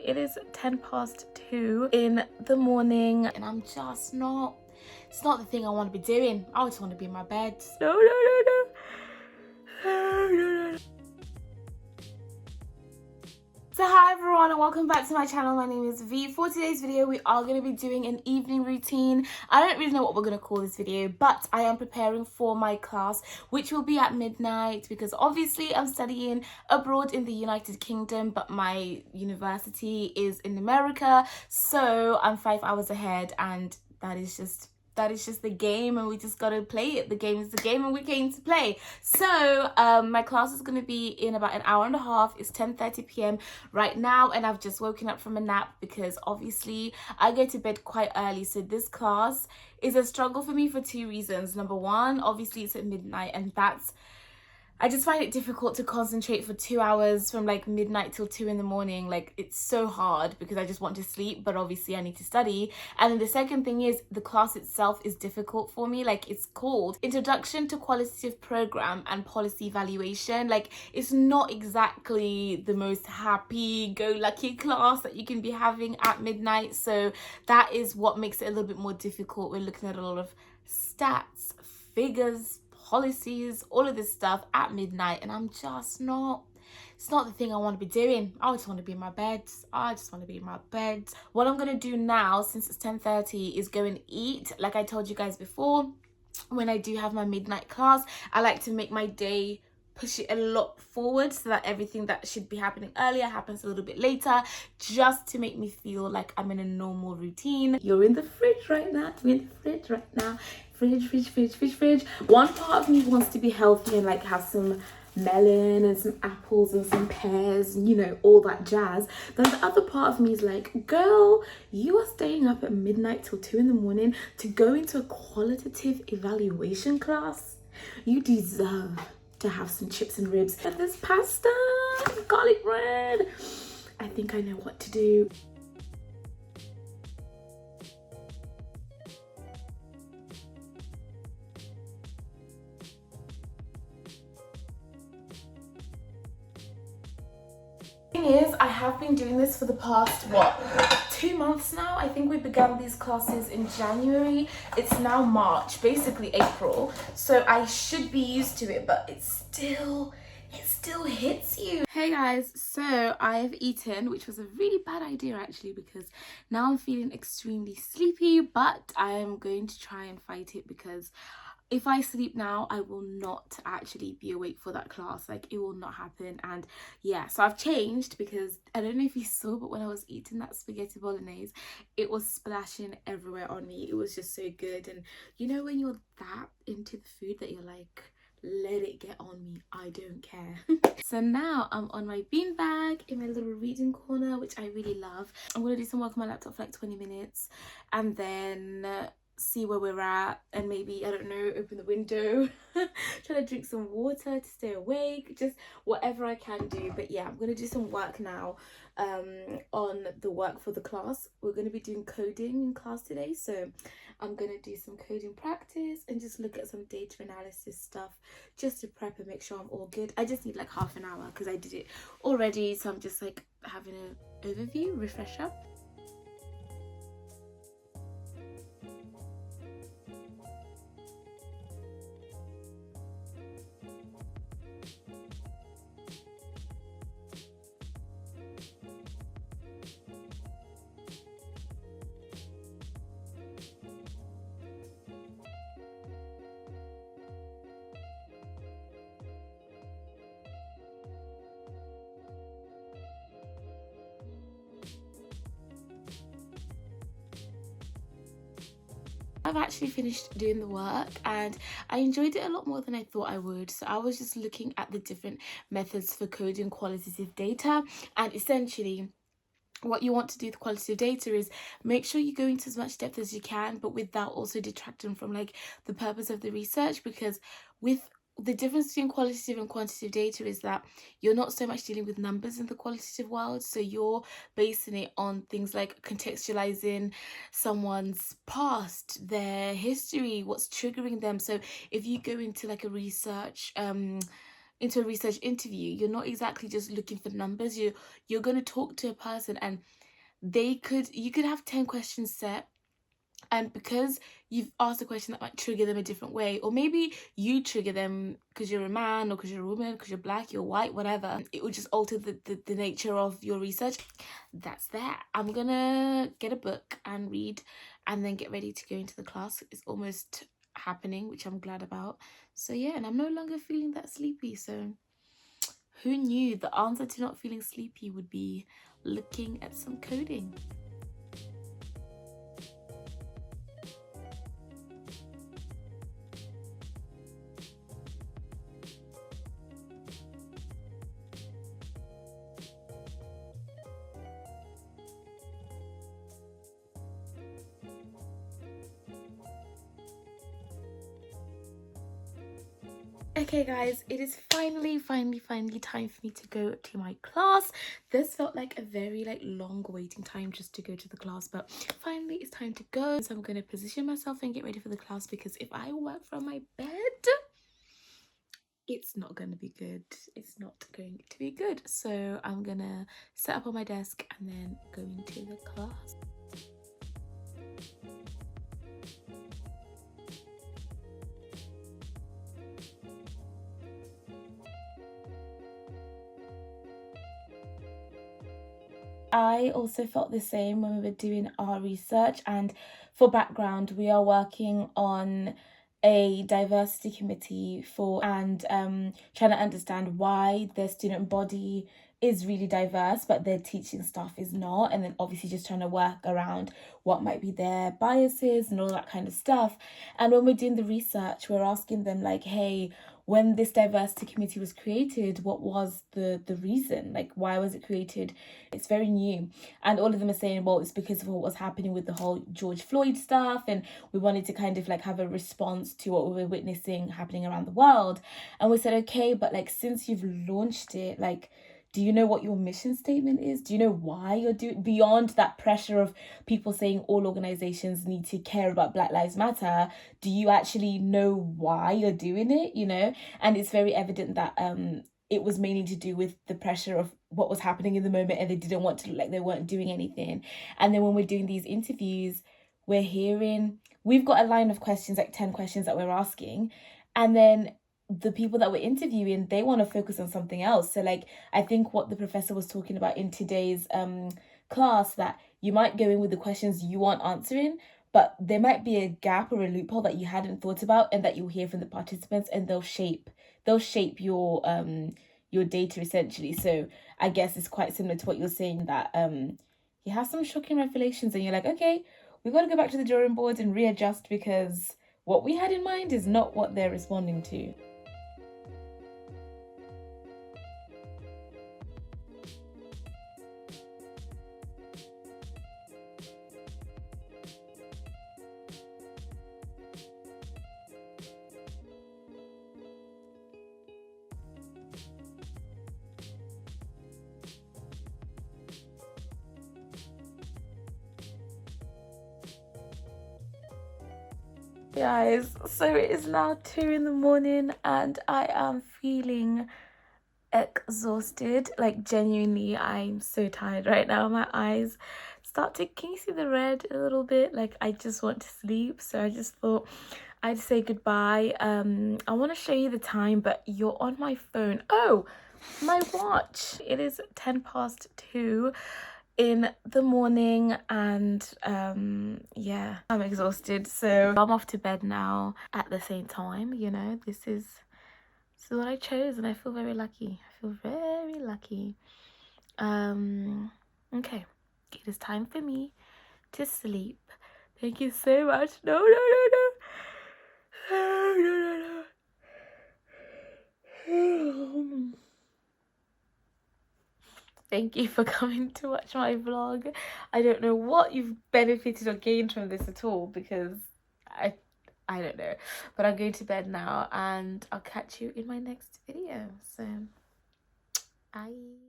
It is 2:10 in the morning and I'm just not, it's not the thing I want to be doing. I just want to be in my bed. No. So hi everyone and welcome back to my channel. My name is V. For today's video we are going to be doing an evening routine. I don't really know what we're going to call this video, but I am preparing for my class, which will be at midnight, because obviously I'm studying abroad in the United Kingdom, but my university is in America, so I'm 5 hours ahead, and that is just the game, and we just gotta play it. The game is the game and we came to play. So my class is gonna be in about an hour and a half. It's 10:30 p.m. right now and I've just woken up from a nap because obviously I go to bed quite early, so this class is a struggle for me for two reasons. Number one, obviously it's at midnight, and I just find it difficult to concentrate for 2 hours from like midnight till 2 in the morning. Like, it's so hard because I just want to sleep, but obviously I need to study. And then the second thing is the class itself is difficult for me. Like, it's called Introduction to Qualitative Program and Policy Evaluation. Like, it's not exactly the most happy-go-lucky class that you can be having at midnight. So that is what makes it a little bit more difficult. We're looking at a lot of stats, figures, policies, all of this stuff at midnight, and I'm just not, it's not the thing I want to be doing. I just want to be in my bed. What I'm going to do now, since it's 10:30, is go and eat. Like I told you guys before, when I do have my midnight class, I like to make my day, push it a lot forward so that everything that should be happening earlier happens a little bit later, just to make me feel like I'm in a normal routine. You're in the fridge right now. Fridge. One part of me wants to be healthy and like have some melon and some apples and some pears and, you know, all that jazz. Then the other part of me is like, girl, you are staying up at midnight till 2 in the morning to go into a qualitative evaluation class. You deserve to have some chips and ribs and this pasta, garlic bread. I think I know what to do. Is I have been doing this for the past 2 months now. I think we began these classes in January. It's now March, basically April, so I should be used to it, but it still hits you. Hey guys, so I have eaten, which was a really bad idea actually, because now I'm feeling extremely sleepy, but I am going to try and fight it, because if I sleep now, I will not actually be awake for that class. Like, it will not happen. And yeah, so I've changed, because I don't know if you saw, but when I was eating that spaghetti bolognese, it was splashing everywhere on me. It was just so good. And you know when you're that into the food that you're like, let it get on me, I don't care. So now I'm on my beanbag in my little reading corner, which I really love. I'm gonna do some work on my laptop for like 20 minutes and then see where we're at, and maybe, I don't know, open the window, try to drink some water to stay awake, just whatever I can do. But yeah, I'm gonna do some work now on the work for the class. We're going to be doing coding in class today, so I'm going to do some coding practice and just look at some data analysis stuff just to prep and make sure I'm all good. I just need like half an hour because I did it already, so I'm just like having an overview, refresher. I've actually finished doing the work and I enjoyed it a lot more than I thought I would. So I was just looking at the different methods for coding qualitative data, and essentially what you want to do with qualitative data is make sure you go into as much depth as you can, but without also detracting from like the purpose of the research. Because with the difference between qualitative and quantitative data is that you're not so much dealing with numbers in the qualitative world, so you're basing it on things like contextualizing someone's past, their history, what's triggering them. So if you go into like a research into a research interview, you're not exactly just looking for numbers. You're going to talk to a person, and you could have 10 questions set, and because you've asked a question that might trigger them a different way, or maybe you trigger them because you're a man, or because you're a woman, because you're black, you're white, whatever, it will just alter the nature of your research. That's that. I'm gonna get a book and read, and then get ready to go into the class. It's almost happening, which I'm glad about. So yeah, and I'm no longer feeling that sleepy. So who knew the answer to not feeling sleepy would be looking at some coding. Okay guys, it is finally time for me to go to my class. This felt like a very long waiting time just to go to the class, but finally it's time to go. So I'm going to position myself and get ready for the class, because if I work from my bed, it's not going to be good. It's not going to be good. So I'm going to set up on my desk and then go into the class. I also felt the same when we were doing our research, and for background, we are working on a diversity committee and trying to understand why the student body is really diverse but their teaching staff is not, and then obviously just trying to work around what might be their biases and all that kind of stuff. And when we're doing the research, we're asking them hey, when this diversity committee was created, what was the reason? Why was it created? It's very new. And all of them are saying, well, it's because of what was happening with the whole George Floyd stuff, and we wanted to kind of have a response to what we were witnessing happening around the world. And we said, okay, but since you've launched it, do you know what your mission statement is? Do you know why you're doing, beyond that pressure of people saying all organizations need to care about Black Lives Matter? Do you actually know why you're doing it? And it's very evident that it was mainly to do with the pressure of what was happening in the moment, and they didn't want to look like they weren't doing anything. And then when we're doing these interviews, we've got a line of questions, 10 questions that we're asking, and then the people that we're interviewing, they want to focus on something else. So I think what the professor was talking about in today's class, that you might go in with the questions you want answering, but there might be a gap or a loophole that you hadn't thought about, and that you'll hear from the participants, and they'll shape your data essentially. So I guess it's quite similar to what you're saying, that you have some shocking revelations and you're okay, we've got to go back to the drawing board and readjust, because what we had in mind is not what they're responding to. Guys, so it is now 2 in the morning and I am feeling exhausted. Genuinely, I'm so tired right now. My eyes can you see the red a little bit? I just want to sleep. So I just thought I'd say goodbye. I want to show you the time, but you're on my phone. Oh, my watch. It is 2:10 in the morning, and yeah, I'm exhausted, so I'm off to bed now. At the same time, this is what I chose, and I feel very lucky. Okay, it is time for me to sleep. Thank you so much. No. Thank you for coming to watch my vlog. I don't know what you've benefited or gained from this at all, because I don't know. But I'm going to bed now, and I'll catch you in my next video. So, bye.